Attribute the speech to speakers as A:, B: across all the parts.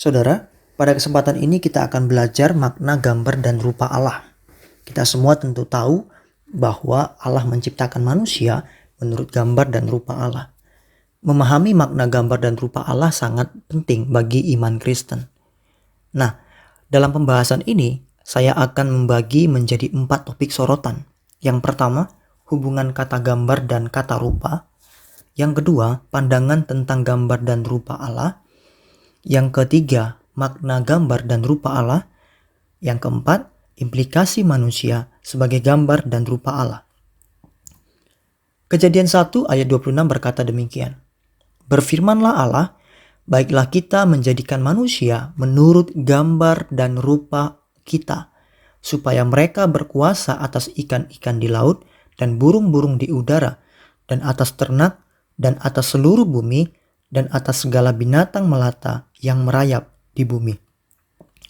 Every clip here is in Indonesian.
A: Saudara, pada kesempatan ini kita akan belajar makna gambar dan rupa Allah. Kita semua tentu tahu bahwa Allah menciptakan manusia menurut gambar dan rupa Allah. Memahami makna gambar dan rupa Allah sangat penting bagi iman Kristen. Nah, dalam pembahasan ini, saya akan membagi menjadi 4 topik sorotan. Yang pertama, hubungan kata gambar dan kata rupa. Yang kedua, pandangan tentang gambar dan rupa Allah. Yang ketiga, makna gambar dan rupa Allah. Yang keempat, implikasi manusia sebagai gambar dan rupa Allah. Kejadian 1 ayat 26 berkata demikian. Berfirmanlah Allah, baiklah kita menjadikan manusia menurut gambar dan rupa kita, supaya mereka berkuasa atas ikan-ikan di laut dan burung-burung di udara, dan atas ternak, dan atas seluruh bumi, dan atas segala binatang melata yang merayap di bumi.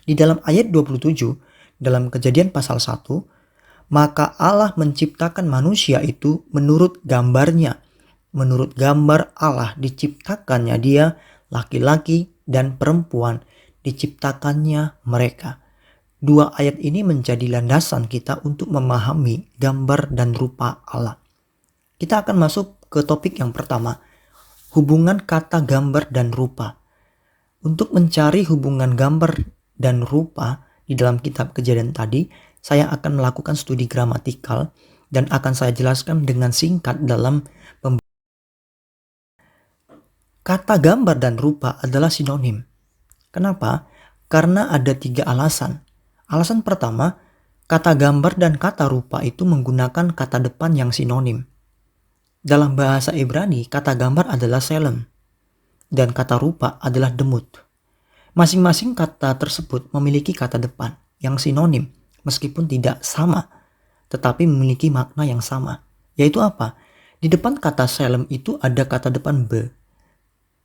A: Di dalam ayat 27, dalam Kejadian pasal 1, maka Allah menciptakan manusia itu menurut gambarnya. Menurut gambar Allah diciptakannya dia, laki-laki dan perempuan diciptakannya mereka. 2 ayat ini menjadi landasan kita untuk memahami gambar dan rupa Allah. Kita akan masuk ke topik yang pertama, hubungan kata gambar dan rupa. Untuk mencari hubungan gambar dan rupa di dalam kitab Kejadian tadi, saya akan melakukan studi gramatikal dan akan saya jelaskan dengan singkat dalam kata gambar dan rupa adalah sinonim. Kenapa? Karena ada 3 alasan. Alasan pertama, kata gambar dan kata rupa itu menggunakan kata depan yang sinonim. Dalam bahasa Ibrani, kata gambar adalah selem dan kata rupa adalah demut. Masing-masing kata tersebut memiliki kata depan yang sinonim meskipun tidak sama, tetapi memiliki makna yang sama. Yaitu apa? Di depan kata selem itu ada kata depan be.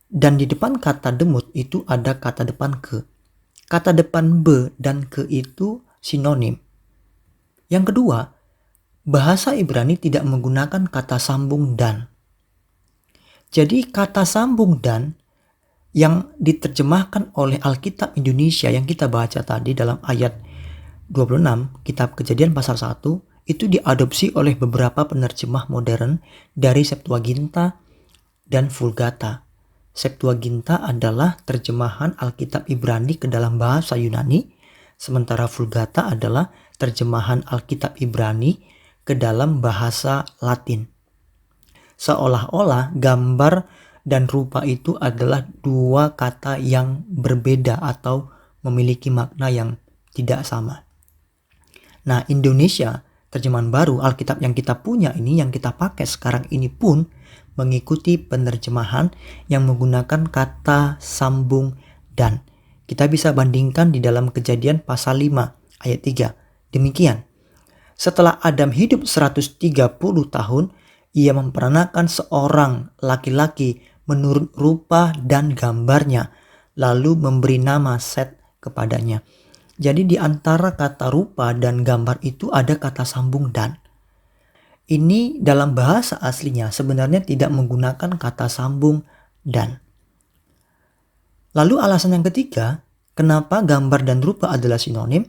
A: Dan di depan kata demut itu ada kata depan ke. Kata depan be dan ke itu sinonim. Yang kedua, bahasa Ibrani tidak menggunakan kata sambung dan. Jadi kata sambung dan yang diterjemahkan oleh Alkitab Indonesia yang kita baca tadi dalam ayat 26 kitab Kejadian pasal 1 itu diadopsi oleh beberapa penerjemah modern dari Septuaginta dan Vulgata. Septuaginta adalah terjemahan Alkitab Ibrani ke dalam bahasa Yunani, sementara Vulgata adalah terjemahan Alkitab Ibrani ke dalam bahasa Latin. Seolah-olah gambar dan rupa itu adalah 2 kata yang berbeda atau memiliki makna yang tidak sama. Nah, Indonesia, terjemahan baru Alkitab yang kita punya ini, yang kita pakai sekarang ini pun mengikuti penerjemahan yang menggunakan kata sambung dan. Kita bisa bandingkan di dalam Kejadian pasal 5 ayat 3. Demikian. Setelah Adam hidup 130 tahun, ia memperanakan seorang laki-laki menurut rupa dan gambarnya, lalu memberi nama Set kepadanya. Jadi di antara kata rupa dan gambar itu ada kata sambung dan. Ini dalam bahasa aslinya sebenarnya tidak menggunakan kata sambung dan. Lalu alasan yang ketiga, kenapa gambar dan rupa adalah sinonim?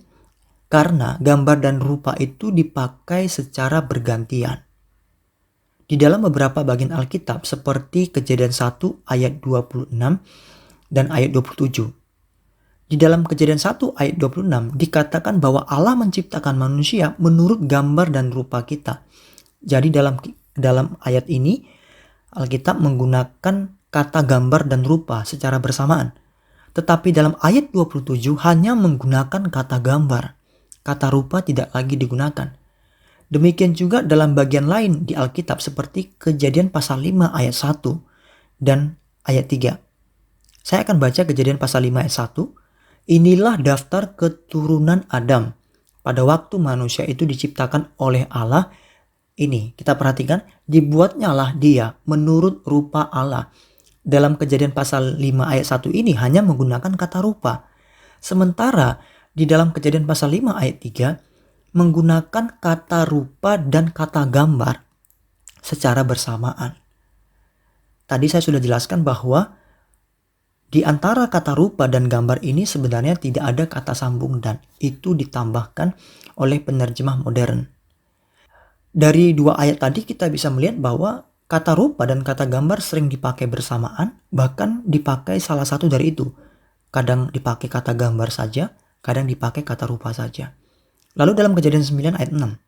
A: Karena gambar dan rupa itu dipakai secara bergantian. Di dalam beberapa bagian Alkitab seperti Kejadian 1 ayat 26 dan ayat 27. Di dalam Kejadian 1 ayat 26 dikatakan bahwa Allah menciptakan manusia menurut gambar dan rupa kita. Jadi dalam ayat ini Alkitab menggunakan kata gambar dan rupa secara bersamaan. Tetapi dalam ayat 27 hanya menggunakan kata gambar. Kata rupa tidak lagi digunakan. Demikian juga dalam bagian lain di Alkitab seperti Kejadian pasal 5 ayat 1 dan ayat 3. Saya akan baca Kejadian pasal 5 ayat 1. Inilah daftar keturunan Adam pada waktu manusia itu diciptakan oleh Allah. Ini kita perhatikan, dibuatnyalah dia menurut rupa Allah. Dalam Kejadian pasal 5 ayat 1 ini hanya menggunakan kata rupa. Sementara di dalam Kejadian pasal 5 ayat 3 menggunakan kata rupa dan kata gambar secara bersamaan. Tadi saya sudah jelaskan bahwa Di antara kata rupa dan gambar ini sebenarnya tidak ada kata sambung dan, itu ditambahkan oleh penerjemah modern. Dari dua ayat tadi kita bisa melihat bahwa kata rupa dan kata gambar sering dipakai bersamaan, bahkan dipakai salah satu dari itu. Kadang dipakai kata gambar saja, kadang dipakai kata rupa saja. Lalu dalam Kejadian 9 ayat 6,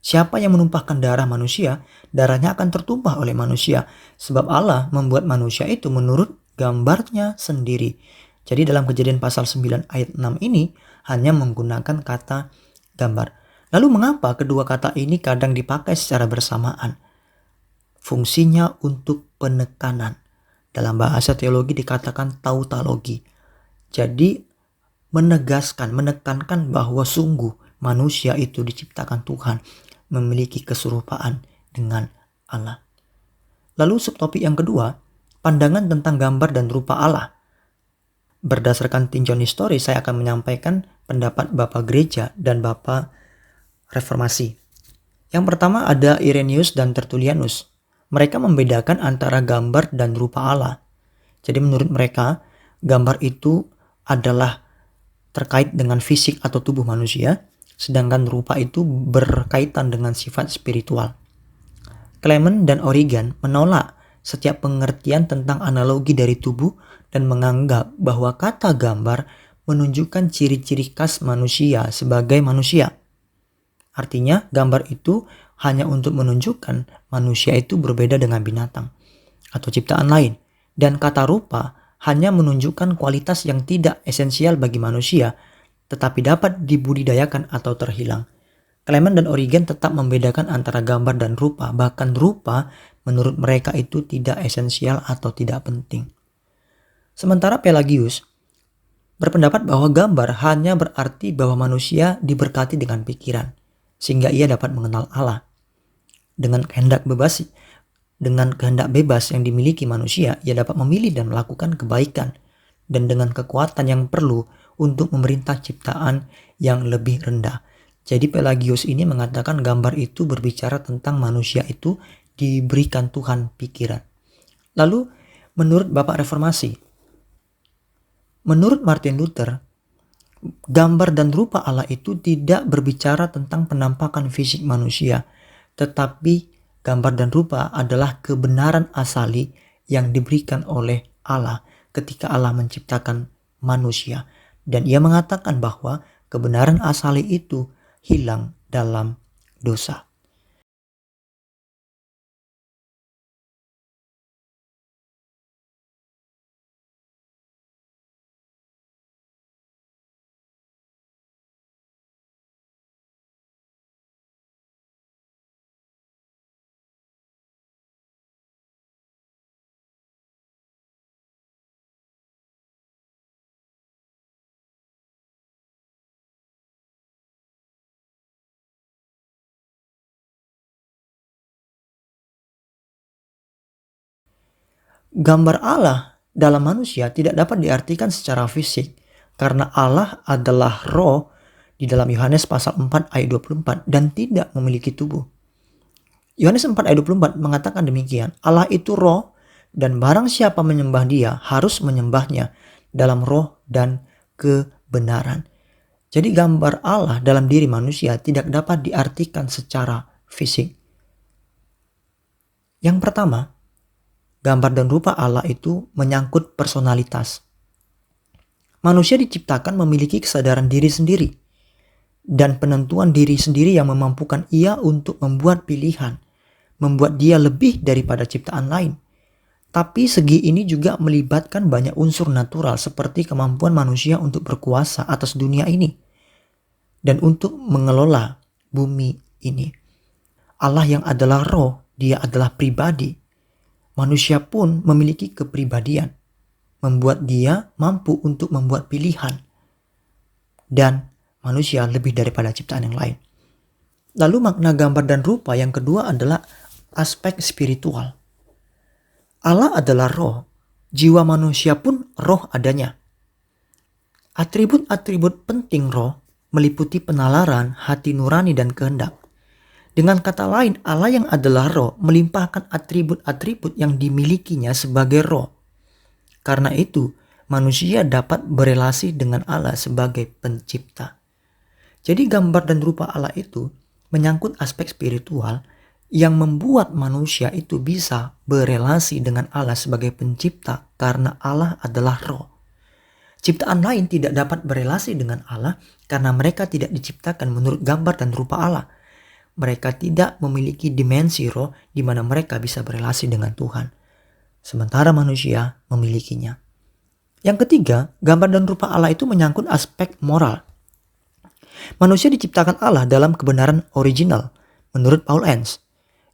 A: siapa yang menumpahkan darah manusia, darahnya akan tertumpah oleh manusia, sebab Allah membuat manusia itu menurut gambarnya sendiri. Jadi dalam Kejadian pasal 9 ayat 6 ini hanya menggunakan kata gambar. Lalu mengapa kedua kata ini kadang dipakai secara bersamaan? Fungsinya untuk penekanan. Dalam bahasa teologi dikatakan tautologi. Jadi menekankan bahwa sungguh manusia itu diciptakan Tuhan memiliki keserupaan dengan Allah. Lalu subtopik yang kedua, pandangan tentang gambar dan rupa Allah. Berdasarkan tinjauan histori, saya akan menyampaikan pendapat Bapak Gereja dan Bapak Reformasi. Yang pertama ada Irenaeus dan Tertullianus. Mereka membedakan antara gambar dan rupa Allah. Jadi menurut mereka, gambar itu adalah terkait dengan fisik atau tubuh manusia, sedangkan rupa itu berkaitan dengan sifat spiritual. Clement dan Origen menolak setiap pengertian tentang analogi dari tubuh dan menganggap bahwa kata gambar menunjukkan ciri-ciri khas manusia sebagai manusia. Artinya gambar itu hanya untuk menunjukkan manusia itu berbeda dengan binatang atau ciptaan lain. Dan kata rupa hanya menunjukkan kualitas yang tidak esensial bagi manusia, tetapi dapat dibudidayakan atau terhilang. Clement dan Origen tetap membedakan antara gambar dan rupa, bahkan rupa menurut mereka itu tidak esensial atau tidak penting. Sementara Pelagius berpendapat bahwa gambar hanya berarti bahwa manusia diberkati dengan pikiran, sehingga ia dapat mengenal Allah. Dengan kehendak bebas yang dimiliki manusia, ia dapat memilih dan melakukan kebaikan, dan dengan kekuatan yang perlu untuk memerintah ciptaan yang lebih rendah. Jadi Pelagius ini mengatakan gambar itu berbicara tentang manusia itu diberikan Tuhan pikiran. Lalu menurut Bapak Reformasi, menurut Martin Luther, gambar dan rupa Allah itu tidak berbicara tentang penampakan fisik manusia, tetapi gambar dan rupa adalah kebenaran asali yang diberikan oleh Allah ketika Allah menciptakan manusia. Dan ia mengatakan bahwa kebenaran asali itu hilang dalam dosa. Gambar Allah dalam manusia tidak dapat diartikan secara fisik karena Allah adalah roh di dalam Yohanes pasal 4 ayat 24 dan tidak memiliki tubuh. Yohanes 4 ayat 24 mengatakan demikian, Allah itu roh dan barang siapa menyembah dia harus menyembahnya dalam roh dan kebenaran. Jadi gambar Allah dalam diri manusia tidak dapat diartikan secara fisik. Yang pertama, gambar dan rupa Allah itu menyangkut personalitas. Manusia diciptakan memiliki kesadaran diri sendiri dan penentuan diri sendiri yang memampukan ia untuk membuat pilihan, membuat dia lebih daripada ciptaan lain. Tapi segi ini juga melibatkan banyak unsur natural seperti kemampuan manusia untuk berkuasa atas dunia ini dan untuk mengelola bumi ini. Allah yang adalah roh, dia adalah pribadi. Manusia pun memiliki kepribadian, membuat dia mampu untuk membuat pilihan. Dan manusia lebih daripada ciptaan yang lain. Lalu makna gambar dan rupa yang kedua adalah aspek spiritual. Allah adalah roh, jiwa manusia pun roh adanya. Atribut-atribut penting roh meliputi penalaran, hati nurani, dan kehendak. Dengan kata lain, Allah yang adalah roh melimpahkan atribut-atribut yang dimilikinya sebagai roh. Karena itu, manusia dapat berelasi dengan Allah sebagai pencipta. Jadi gambar dan rupa Allah itu menyangkut aspek spiritual yang membuat manusia itu bisa berelasi dengan Allah sebagai pencipta karena Allah adalah roh. Ciptaan lain tidak dapat berelasi dengan Allah karena mereka tidak diciptakan menurut gambar dan rupa Allah. Mereka tidak memiliki dimensi roh di mana mereka bisa berelasi dengan Tuhan. Sementara manusia memilikinya. Yang ketiga, gambar dan rupa Allah itu menyangkut aspek moral. Manusia diciptakan Allah dalam kebenaran original menurut Paul Enns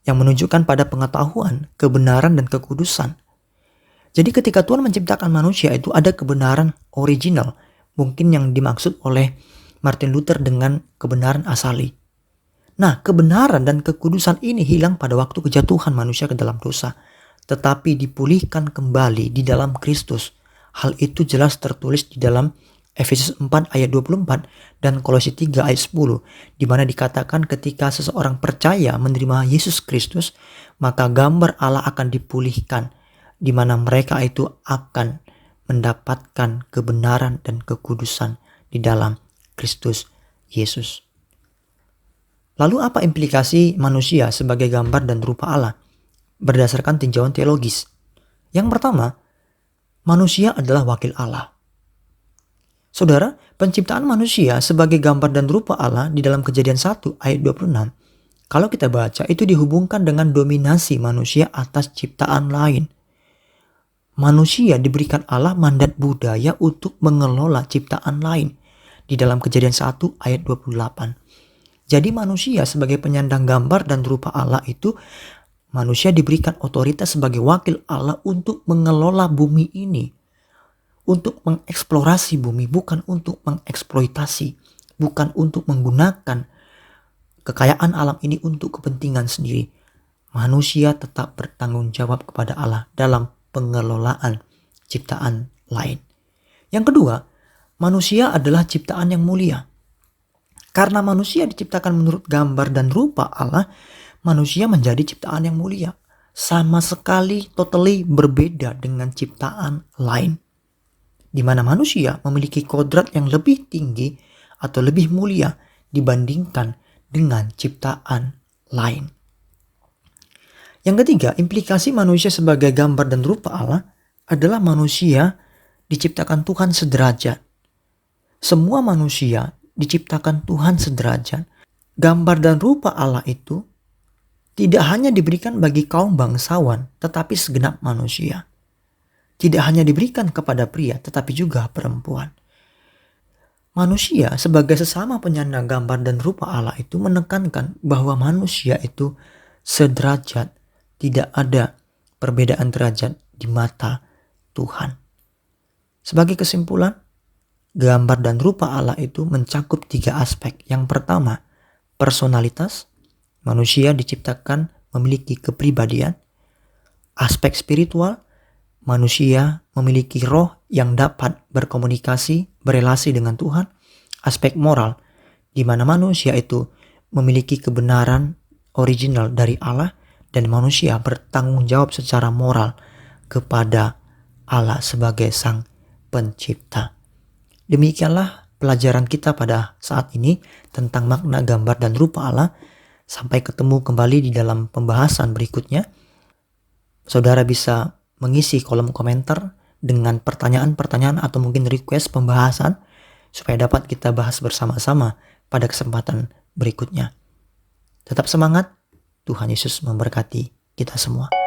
A: yang menunjukkan pada pengetahuan, kebenaran, dan kekudusan. Jadi ketika Tuhan menciptakan manusia itu ada kebenaran original, mungkin yang dimaksud oleh Martin Luther dengan kebenaran asali. Nah, kebenaran dan kekudusan ini hilang pada waktu kejatuhan manusia ke dalam dosa, tetapi dipulihkan kembali di dalam Kristus. Hal itu jelas tertulis di dalam Efesus 4 ayat 24 dan Kolose 3 ayat 10, di mana dikatakan ketika seseorang percaya menerima Yesus Kristus, maka gambar Allah akan dipulihkan, di mana mereka itu akan mendapatkan kebenaran dan kekudusan di dalam Kristus Yesus. Lalu apa implikasi manusia sebagai gambar dan rupa Allah berdasarkan tinjauan teologis? Yang pertama, manusia adalah wakil Allah. Saudara, penciptaan manusia sebagai gambar dan rupa Allah di dalam Kejadian 1 ayat 26, kalau kita baca itu dihubungkan dengan dominasi manusia atas ciptaan lain. Manusia diberikan Allah mandat budaya untuk mengelola ciptaan lain di dalam Kejadian 1 ayat 28. Jadi manusia sebagai penyandang gambar dan rupa Allah itu, manusia diberikan otoritas sebagai wakil Allah untuk mengelola bumi ini. Untuk mengeksplorasi bumi, bukan untuk mengeksploitasi. Bukan untuk menggunakan kekayaan alam ini untuk kepentingan sendiri. Manusia tetap bertanggung jawab kepada Allah dalam pengelolaan ciptaan lain. Yang kedua, manusia adalah ciptaan yang mulia. Karena manusia diciptakan menurut gambar dan rupa Allah, manusia menjadi ciptaan yang mulia. Sama sekali totally berbeda dengan ciptaan lain. Di mana manusia memiliki kodrat yang lebih tinggi atau lebih mulia dibandingkan dengan ciptaan lain. Yang ketiga, implikasi manusia sebagai gambar dan rupa Allah adalah manusia diciptakan Tuhan sederajat. Semua manusia diciptakan Tuhan sederajat. Gambar dan rupa Allah itu tidak hanya diberikan bagi kaum bangsawan, tetapi segenap manusia. Tidak hanya diberikan kepada pria, tetapi juga perempuan. Manusia sebagai sesama penyandang gambar dan rupa Allah itu menekankan bahwa manusia itu sederajat. Tidak ada perbedaan derajat di mata Tuhan. Sebagai kesimpulan, gambar dan rupa Allah itu mencakup 3 aspek. Yang pertama, personalitas. Manusia diciptakan memiliki kepribadian. Aspek spiritual. Manusia memiliki roh yang dapat berkomunikasi, berelasi dengan Tuhan. Aspek moral, di mana manusia itu memiliki kebenaran original dari Allah dan manusia bertanggung jawab secara moral kepada Allah sebagai Sang Pencipta. Demikianlah pelajaran kita pada saat ini tentang makna gambar dan rupa Allah. Sampai ketemu kembali di dalam pembahasan berikutnya. Saudara bisa mengisi kolom komentar dengan pertanyaan-pertanyaan atau mungkin request pembahasan supaya dapat kita bahas bersama-sama pada kesempatan berikutnya. Tetap semangat, Tuhan Yesus memberkati kita semua.